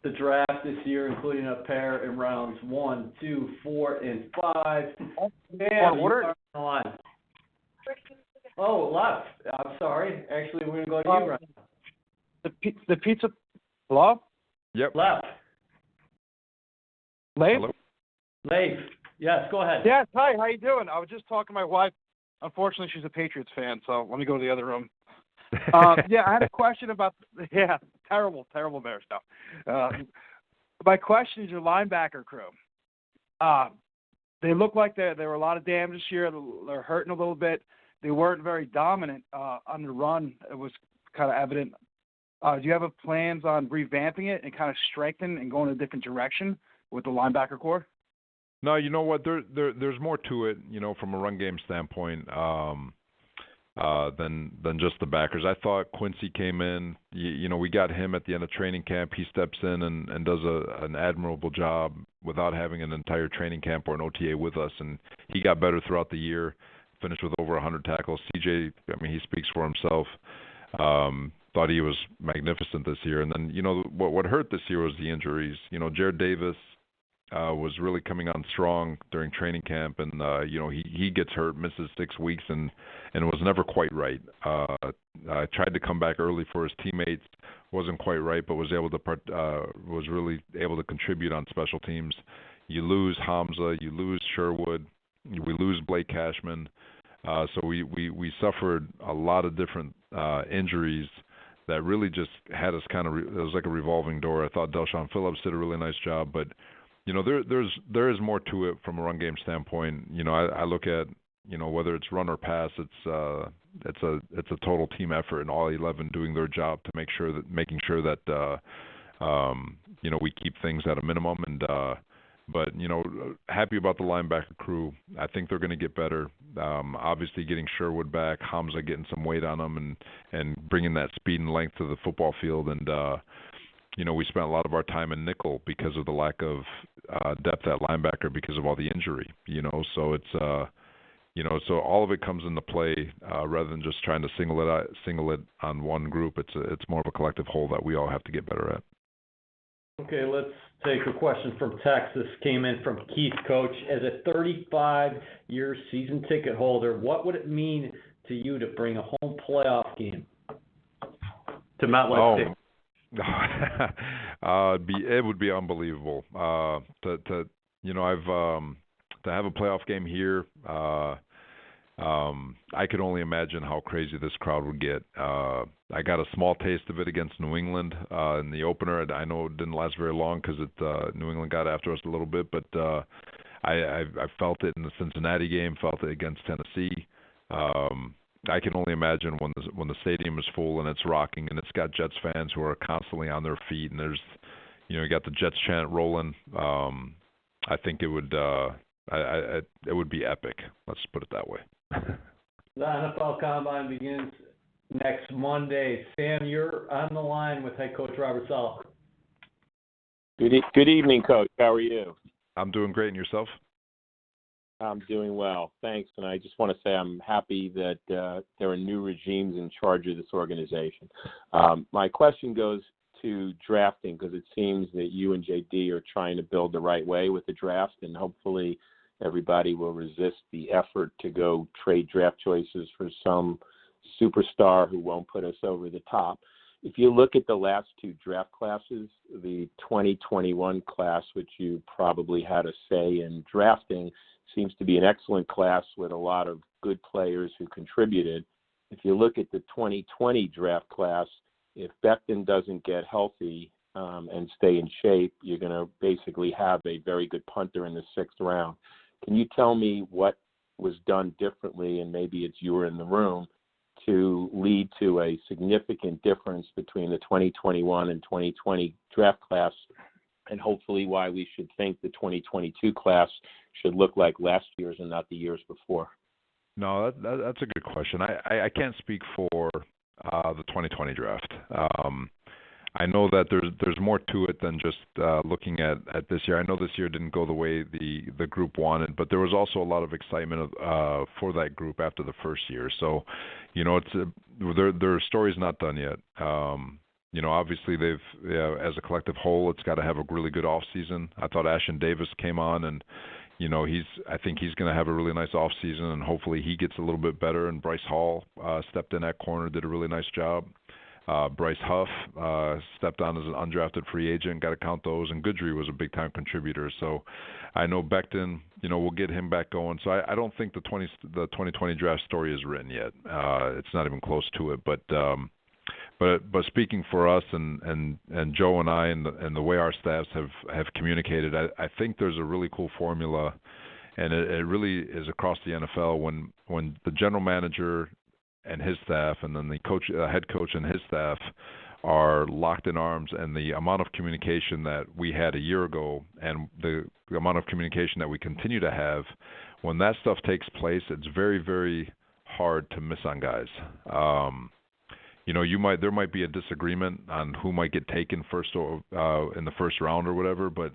the draft this year, including a pair in rounds 1, 2, 4, and 5. And you are on the line. Oh, left. I'm sorry. Actually, we're going to go to you right now. The pizza. Hello? Yep. Left. Leif? Hello? Leif. Yes, go ahead. Yes, hi, how you doing? I was just talking to my wife. Unfortunately, she's a Patriots fan, so let me go to the other room. Yeah, I had a question about terrible Bears stuff. My question is your linebacker crew. They look like there were a lot of damage this year. They're hurting a little bit. They weren't very dominant on the run. It was kind of evident. Do you have plans on revamping it and kind of strengthening and going a different direction with the linebacker core? No, you know what? There's more to it, from a run game standpoint, than just the backers. I thought Quincy came in. We got him at the end of training camp. He steps in and does an admirable job without having an entire training camp or an OTA with us, and he got better throughout the year. Finished with over 100 tackles. CJ, he speaks for himself. Thought he was magnificent this year. And then, what hurt this year was the injuries. Jared Davis was really coming on strong during training camp, and he gets hurt, misses 6 weeks, and was never quite right. I tried to come back early for his teammates, wasn't quite right, but was really able to contribute on special teams. You lose Hamza, you lose Sherwood, we lose Blake Cashman, so we suffered a lot of different injuries that really just had us it was like a revolving door. I thought Delshon Phillips did a really nice job, but there is more to it from a run game standpoint. I look at whether it's run or pass, it's a total team effort, and all 11 doing their job to making sure that we keep things at a minimum. And but happy about the linebacker crew. I think they're going to get better. Obviously, getting Sherwood back, Hamza getting some weight on him, and bringing that speed and length to the football field, and we spent a lot of our time in nickel because of the lack of depth at linebacker because of all the injury. So it's so all of it comes into play rather than just trying to single it on one group. It's more of a collective whole that we all have to get better at. Okay, let's take a question from Texas. Came in from Keith. Coach, as a 35-year season ticket holder, what would it mean to you to bring a home playoff game to MetLife Stadium? It would be unbelievable to have a playoff game here. I could only imagine how crazy this crowd would get. I got a small taste of it against New England in the opener. I know it didn't last very long because New England got after us a little bit, but I felt it in the Cincinnati game, felt it against Tennessee. I can only imagine when the stadium is full and it's rocking and it's got Jets fans who are constantly on their feet, and there's you got the Jets chant rolling. I think it would be epic. Let's put it that way. The NFL Combine begins next Monday. Sam, you're on the line with head coach Robert Saleh. Good evening, Coach. How are you? I'm doing great, and yourself? I'm doing well, thanks. And I just want to say I'm happy that there are new regimes in charge of this organization. My question goes to drafting, because it seems that you and JD are trying to build the right way with the draft, and hopefully everybody will resist the effort to go trade draft choices for some superstar who won't put us over the top. If you look at the last two draft classes, the 2021 class, which you probably had a say in drafting, seems to be an excellent class with a lot of good players who contributed. If you look at the 2020 draft class, if Becton doesn't get healthy and stay in shape, you're going to basically have a very good punter in the 6th round. Can you tell me what was done differently, and maybe it's you were in the room, to lead to a significant difference between the 2021 and 2020 draft class, and hopefully why we should think the 2022 class should look like last year's and not the years before? No, that's a good question. I can't speak for the 2020 draft. I know that there's more to it than just looking at this year. I know this year didn't go the way the group wanted, but there was also a lot of excitement for that group after the first year. So, their story's not done yet. Obviously as a collective whole, it's got to have a really good off season. I thought Ashton Davis came on, and I think he's going to have a really nice off season, and hopefully he gets a little bit better. And Bryce Hall stepped in at corner, did a really nice job. Bryce Huff stepped on as an undrafted free agent. Got to count those. And Goodry was a big-time contributor. So I know Becton, we'll get him back going. So I don't think the 2020 draft story is written yet. It's not even close to it. But speaking for us and Joe and I and the way our staffs have communicated, I think there's a really cool formula, and it really is across the NFL when the general manager and his staff, and then the head coach and his staff are locked in arms, and the amount of communication that we had a year ago and the amount of communication that we continue to have, when that stuff takes place, it's very, very hard to miss on guys. There might be a disagreement on who might get taken first or in the first round or whatever, but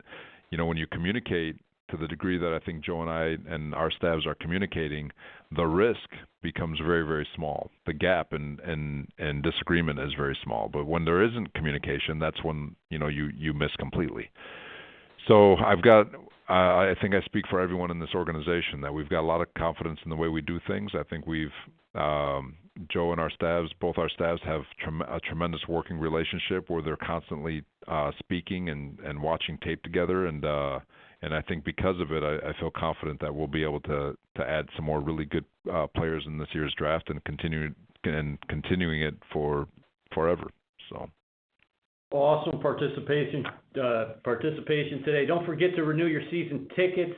when you communicate to the degree that I think Joe and I and our staffs are communicating, the risk becomes very, very small. The gap and disagreement is very small. But when there isn't communication, that's when you miss completely. So I think I speak for everyone in this organization that we've got a lot of confidence in the way we do things. I think Joe and our staffs, both our staffs have a tremendous working relationship where they're constantly speaking and watching tape together, and I think because of it, I feel confident that we'll be able to add some more really good players in this year's draft and continuing it for forever. So. Awesome participation today. Don't forget to renew your season tickets.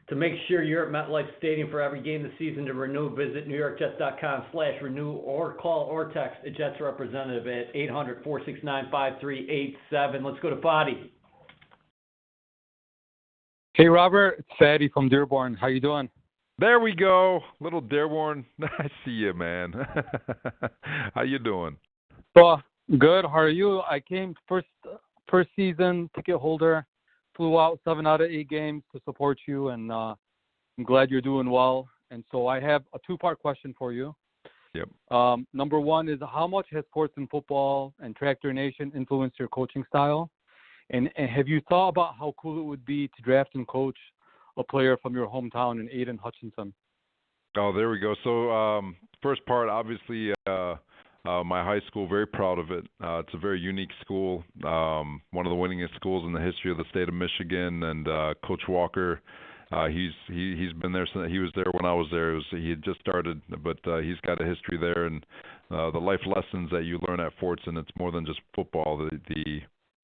To make sure you're at MetLife Stadium for every game this season, to renew, visit NewYorkJets.com/renew or call or text a Jets representative at 800-469-5387. Let's go to Fadi. Hey, Robert. It's Fadi from Dearborn. How you doing? There we go. Little Dearborn. I see you, man. How you doing? Well, good. How are you? I came first season ticket holder. Flew out 7 out of 8 games to support you, and I'm glad you're doing well. And so I have a 2-part question for you. Yep. Number 1 is, how much has sports and football and Tractor Nation influenced your coaching style? And have you thought about how cool it would be to draft and coach a player from your hometown in Aiden Hutchinson? Oh, there we go. So first part, obviously, my high school, very proud of it. It's a very unique school, one of the winningest schools in the history of the state of Michigan. And Coach Walker, he's been there since he was there when I was there. He had just started, but he's got a history there. And the life lessons that you learn at Fortson, it's more than just football.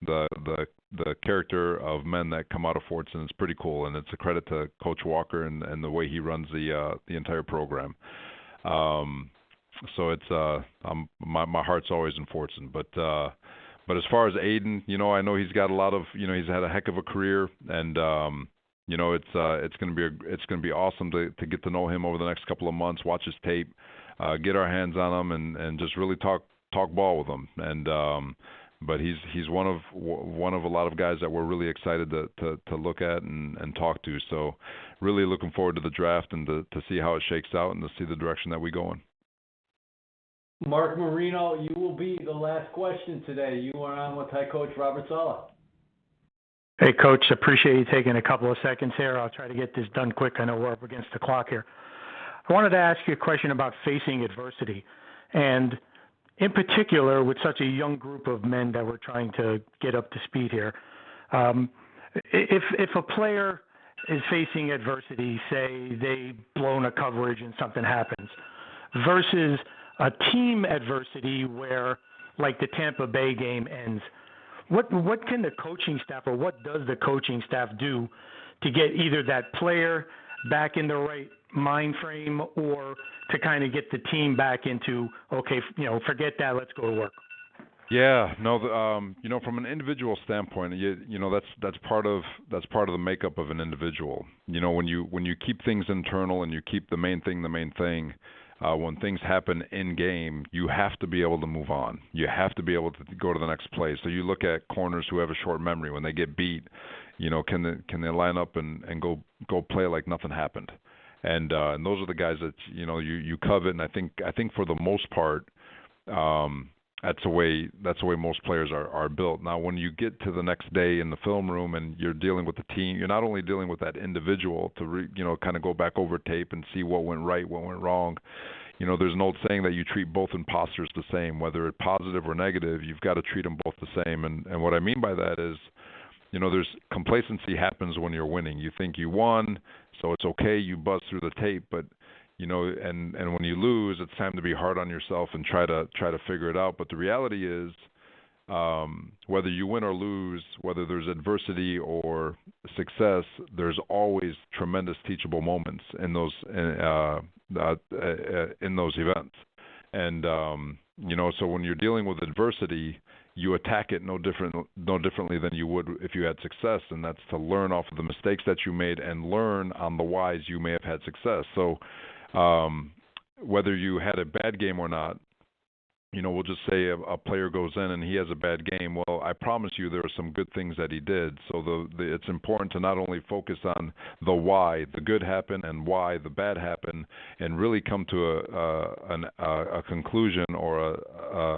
The character of men that come out of Fortson is pretty cool, and it's a credit to Coach Walker and the way he runs the entire program. So it's my heart's always in Fortson, but as far as Aiden, I know he's got a lot of, he's had a heck of a career, and it's going to be awesome to get to know him over the next couple of months, watch his tape, get our hands on him, and just really talk ball with him. And but he's one of a lot of guys that we're really excited to look at and talk to. So really looking forward to the draft and to see how it shakes out and to see the direction that we go in. Mark Marino, you will be the last question today. You are on with head coach Robert Saleh. Hey, Coach, appreciate you taking a couple of seconds here. I'll try to get this done quick. I know we're up against the clock here. I wanted to ask you a question about facing adversity, and in particular with such a young group of men that we're trying to get up to speed here. If a player is facing adversity, say they've blown a coverage and something happens, versus a team adversity where, like the Tampa Bay game ends, what can the coaching staff, or what does the coaching staff do to get either that player back in the right mind frame, or to kind of get the team back into, okay, forget that, let's go to work? Yeah, no, from an individual standpoint, that's part of the makeup of an individual. When you keep things internal and you keep the main thing, when things happen in game, you have to be able to move on. You have to be able to go to the next play. So you look at corners who have a short memory. When they get beat, can they line up and go play like nothing happened? And those are the guys that you covet. And I think for the most part, that's the way most players are built. Now, when you get to the next day in the film room and you're dealing with the team, you're not only dealing with that individual to kind of go back over tape and see what went right, what went wrong. there's an old saying that you treat both imposters the same, whether it's positive or negative. You've got to treat them both the same. And what I mean by that is, there's complacency happens when you're winning. You think you won, so it's okay. You buzz through the tape, but and when you lose, it's time to be hard on yourself and try to figure it out. But the reality is, whether you win or lose, whether there's adversity or success, there's always tremendous teachable moments in those events. And so when you're dealing with adversity, you attack it no differently than you would if you had success, and that's to learn off of the mistakes that you made and learn on the whys you may have had success. So whether you had a bad game or not, we'll just say a player goes in and he has a bad game. Well, I promise you there are some good things that he did. So it's important to not only focus on the why the good happened and why the bad happened, and really come to a conclusion or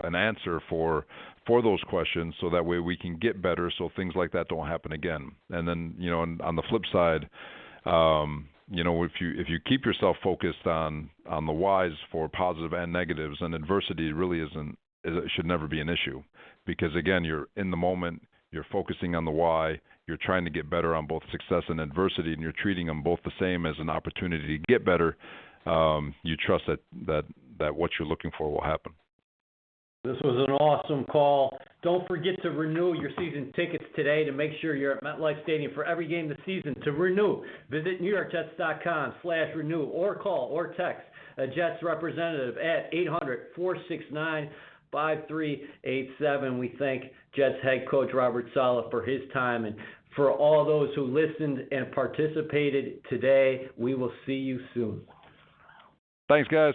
an answer for those questions, so that way we can get better, so things like that don't happen again. And then on the flip side, if you keep yourself focused on the whys for positive and negatives, and adversity really should never be an issue, because again, you're in the moment, you're focusing on the why, you're trying to get better on both success and adversity, and you're treating them both the same as an opportunity to get better. You trust that what you're looking for will happen. This was an awesome call. Don't forget to renew your season tickets today to make sure you're at MetLife Stadium for every game this season. To renew, visit NewYorkJets.com/renew or call or text a Jets representative at 800-469-5387. We thank Jets head coach Robert Saleh for his time, and for all those who listened and participated today. We will see you soon. Thanks, guys.